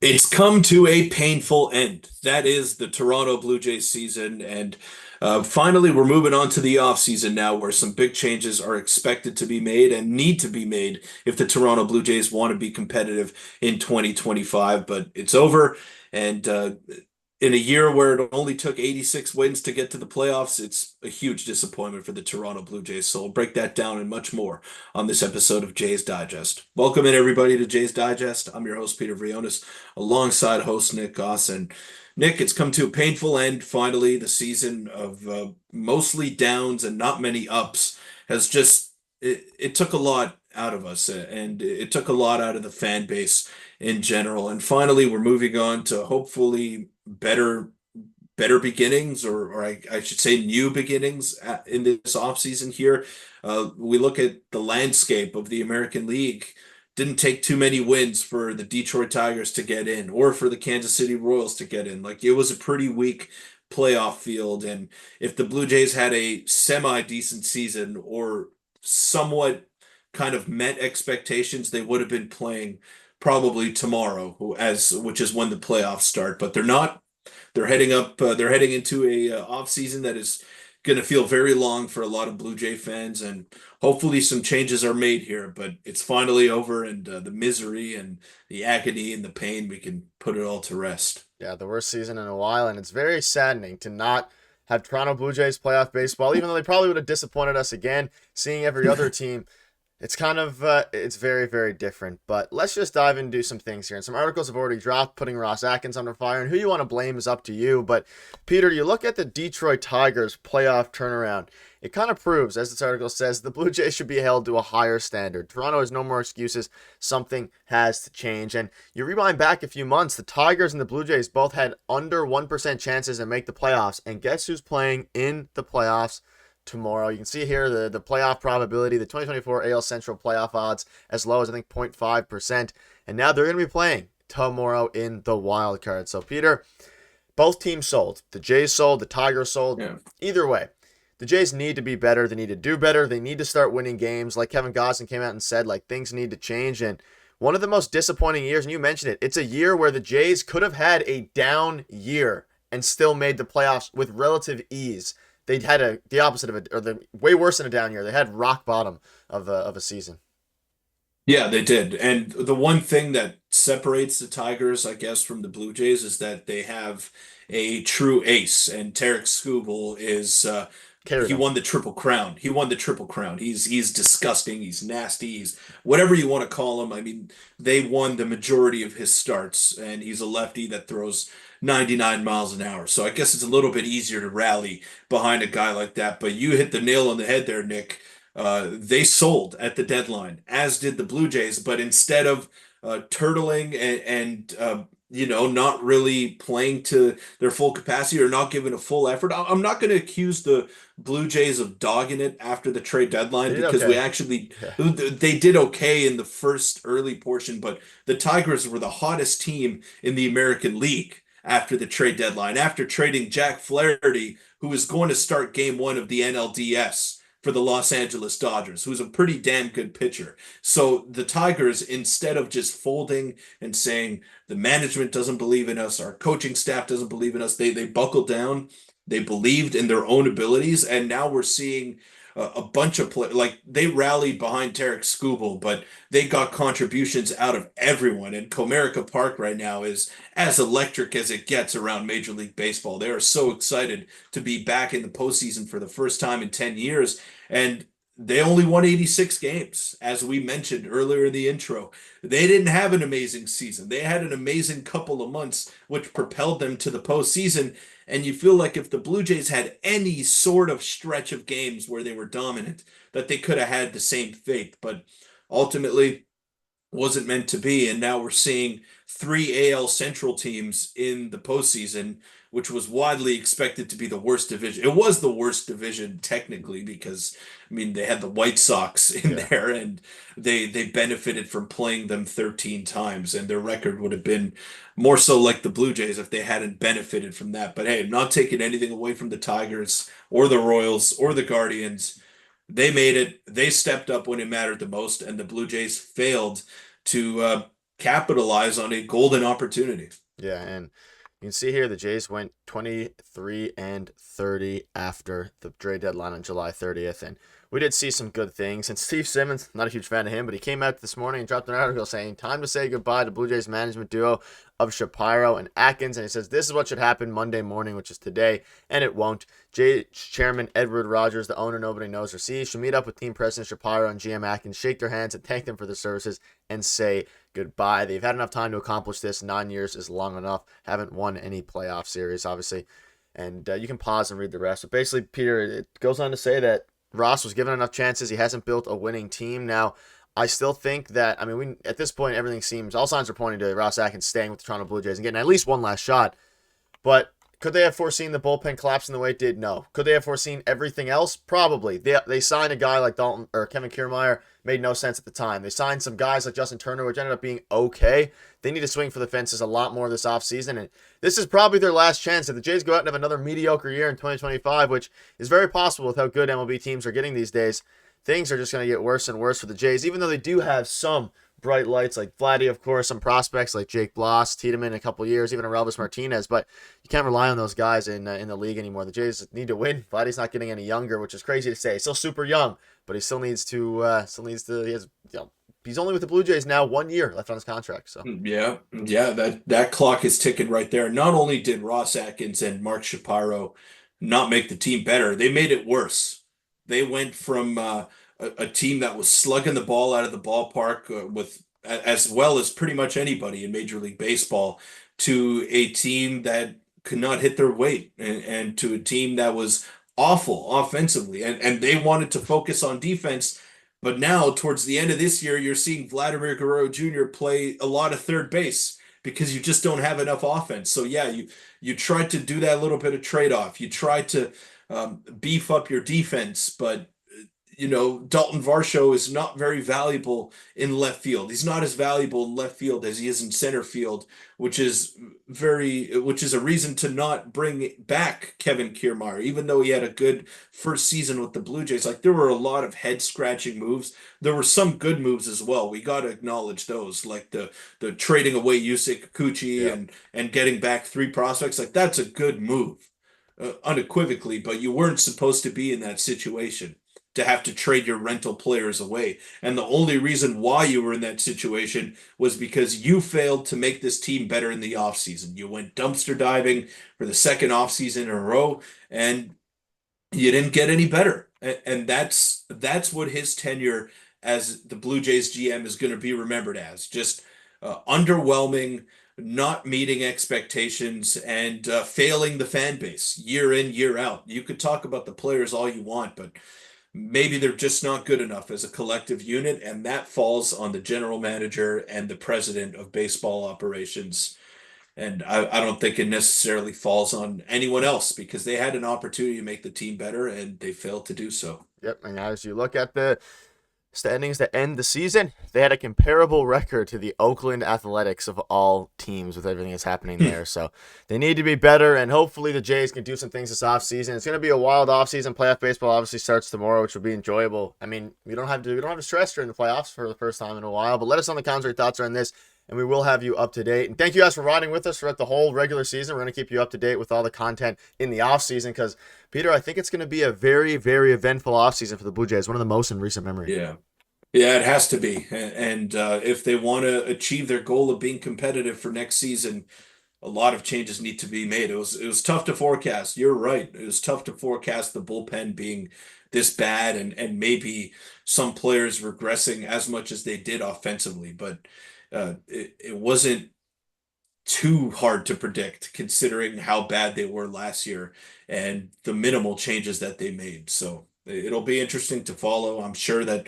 It's come to a painful end. That is the Toronto Blue Jays season, and finally we're moving on to the offseason now, where some big changes are expected to be made and need to be made if the Toronto Blue Jays want to be competitive in 2025. But it's over, and in a year where it only took 86 wins to get to the playoffs, it's a huge disappointment for the Toronto Blue Jays. So we'll break that down and much more on this episode of Jays Digest. Welcome in everybody to Jays Digest. I'm your host Peter Vryonis, alongside host Nick Gosse. And Nick, it's come to a painful end. Finally, the season of mostly downs and not many ups has just it took a lot out of us, and it took a lot out of the fan base in general. And finally, we're moving on to hopefully better beginnings, or I should say new beginnings in this offseason here. We look at the landscape of the American League. Didn't take too many wins for the Detroit Tigers to get in or for the Kansas City Royals to get in. Like, it was a pretty weak playoff field. And if the Blue Jays had a semi-decent season or somewhat kind of met expectations, they would have been playing probably tomorrow, as which is when the playoffs start. But they're not. They're heading up. They're heading into a off season that is going to feel very long for a lot of Blue Jay fans, and hopefully some changes are made here. But it's finally over, and the misery and the agony and the pain, we can put it all to rest. Yeah, the worst season in a while, and it's very saddening to not have Toronto Blue Jays playoff baseball, even though they probably would have disappointed us again. Seeing every other team, it's kind of it's very, very different. But let's just dive into some things here. And some articles have already dropped, putting Ross Atkins under fire. And who you want to blame is up to you. But Peter, you look at the Detroit Tigers playoff turnaround. It kind of proves, as this article says, the Blue Jays should be held to a higher standard. Toronto has no more excuses. Something has to change. And you rewind back a few months, the Tigers and the Blue Jays both had under 1% chances to make the playoffs. And guess who's playing in the playoffs tomorrow? You can see here the playoff probability, the 2024 AL Central playoff odds as low as, I think, 0.5%. And now they're going to be playing tomorrow in the wild card. So, Peter, both teams sold. The Jays sold, the Tigers sold. Yeah. Either way, the Jays need to be better. They need to do better. They need to start winning games. Like Kevin Gosse came out and said, like, things need to change. And one of the most disappointing years, and you mentioned it, it's a year where the Jays could have had a down year and still made the playoffs with relative ease. They had the opposite of it, or the way worse than a down year. They had rock bottom of a season. Yeah, they did. And the one thing that separates the Tigers, I guess, from the Blue Jays is that they have a true ace, and Tarek Skubal is Carried he them. won the Triple Crown. He won the Triple Crown. He's disgusting, he's nasty, he's whatever you want to call him. I mean, they won the majority of his starts, and he's a lefty that throws 99 miles an hour. So I guess it's a little bit easier to rally behind a guy like that. But you hit the nail on the head there, Nick. They sold at the deadline, as did the Blue Jays, but instead of turtling and not really playing to their full capacity or not giving a full effort, I'm not going to accuse the Blue Jays of dogging it after the trade They deadline, did because we okay. actually Yeah. they did okay in the first early portion, but the Tigers were the hottest team in the American League after the trade deadline, after trading Jack Flaherty, who was going to start game one of the NLDS for the Los Angeles Dodgers, who's a pretty damn good pitcher. So the Tigers, instead of just folding and saying the management doesn't believe in us, our coaching staff doesn't believe in us, they buckled down. They believed in their own abilities, and now we're seeing a bunch of play. Like, they rallied behind Tarek Skubal, but they got contributions out of everyone. And Comerica Park right now is as electric as it gets around Major League Baseball. They are so excited to be back in the postseason for the first time in 10 years. And they only won 86 games, as we mentioned earlier in the intro. They didn't have an amazing season. They had an amazing couple of months, which propelled them to the postseason. And you feel like if the Blue Jays had any sort of stretch of games where they were dominant, that they could have had the same fate. But ultimately, wasn't meant to be. And now we're seeing three AL Central teams in the postseason, which was widely expected to be the worst division. It was the worst division technically because, I mean, they had the White Sox in Yeah. there, and they benefited from playing them 13 times, and their record would have been more so like the Blue Jays if they hadn't benefited from that. But hey, I'm not taking anything away from the Tigers or the Royals or the Guardians. They made it. They stepped up when it mattered the most, and the Blue Jays failed to capitalize on a golden opportunity. Yeah, and you can see here the Jays went 23-30 after the trade deadline on July 30th, and we did see some good things. And Steve Simmons, not a huge fan of him, but he came out this morning and dropped an article saying, time to say goodbye to Blue Jays management duo of Shapiro and Atkins. And he says, this is what should happen Monday morning, which is today, and it won't. Jays chairman Edward Rogers, the owner nobody knows or sees, should meet up with team president Shapiro and GM Atkins, shake their hands and thank them for their services and say goodbye. They've had enough time to accomplish this. 9 years is long enough. Haven't won any playoff series, obviously. And you can pause and read the rest. But basically, Peter, it goes on to say that Ross was given enough chances. He hasn't built a winning team. Now, I still think that, at this point, everything seems, all signs are pointing to Ross Atkins staying with the Toronto Blue Jays and getting at least one last shot. But could they have foreseen the bullpen collapsing the way it did? No. Could they have foreseen everything else? Probably. They signed a guy like Dalton or Kevin Kiermaier. Made no sense at the time. They signed some guys like Justin Turner, which ended up being okay. They need to swing for the fences a lot more this offseason, and this is probably their last chance. If the Jays go out and have another mediocre year in 2025, which is very possible with how good MLB teams are getting these days, things are just going to get worse and worse for the Jays, even though they do have some bright lights like Vladdy, of course, some prospects like Jake Bloss, Tiedemann in a couple years, even Aurelvis Martinez, but you can't rely on those guys in the league anymore. The Jays need to win. Vladdy's not getting any younger, which is crazy to say. He's still super young, but he still needs to, he has, he's only with the Blue Jays now, 1 year left on his contract. So Yeah, that clock is ticking right there. Not only did Ross Atkins and Mark Shapiro not make the team better, they made it worse. They went from a team that was slugging the ball out of the ballpark with as well as pretty much anybody in Major League Baseball to a team that could not hit their weight and to a team that was awful offensively. And they wanted to focus on defense. But now, towards the end of this year, you're seeing Vladimir Guerrero Jr. play a lot of third base because you just don't have enough offense. So yeah, you try to do that little bit of trade-off. You try to beef up your defense, but Dalton Varsho is not very valuable in left field. He's not as valuable in left field as he is in center field, which is a reason to not bring back Kevin Kiermaier, even though he had a good first season with the Blue Jays. Like, there were a lot of head scratching moves. There were some good moves as well. We got to acknowledge those, like the trading away Yusei Kikuchi and getting back 3 prospects. Like, that's a good move, unequivocally, but you weren't supposed to be in that situation to have to trade your rental players away. And the only reason why you were in that situation was because you failed to make this team better in the offseason. You went dumpster diving for the second offseason in a row, and you didn't get any better. And that's what his tenure as the Blue Jays GM is going to be remembered as. Just underwhelming, not meeting expectations, and failing the fan base year in, year out. You could talk about the players all you want, but maybe they're just not good enough as a collective unit, and that falls on the general manager and the president of baseball operations. And I don't think it necessarily falls on anyone else because they had an opportunity to make the team better and they failed to do so. Yep, and as you look at the standings that end the season, they had a comparable record to the Oakland Athletics of all teams with everything that's happening there. So they need to be better, and hopefully the Jays can do some things this offseason. It's going to be a wild offseason. Playoff baseball obviously starts tomorrow, which will be enjoyable. We don't have to stress during the playoffs for the first time in a while, but let us know in the comments what your thoughts are on this, and we will have you up to date. And thank you guys for riding with us throughout the whole regular season. We're going to keep you up to date with all the content in the offseason because, Peter, I think it's going to be a very, very eventful offseason for the Blue Jays, one of the most in recent memory. Yeah, it has to be. And if they want to achieve their goal of being competitive for next season, a lot of changes need to be made. It was tough to forecast. You're right. It was tough to forecast the bullpen being this bad and maybe some players regressing as much as they did offensively. But it wasn't too hard to predict considering how bad they were last year and the minimal changes that they made. So it'll be interesting to follow. I'm sure that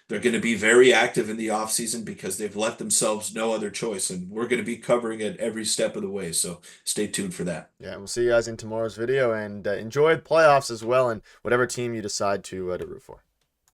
they're going to be very active in the offseason because they've left themselves no other choice, and we're going to be covering it every step of the way. So stay tuned for that. Yeah, we'll see you guys in tomorrow's video, and enjoy the playoffs as well and whatever team you decide to root for.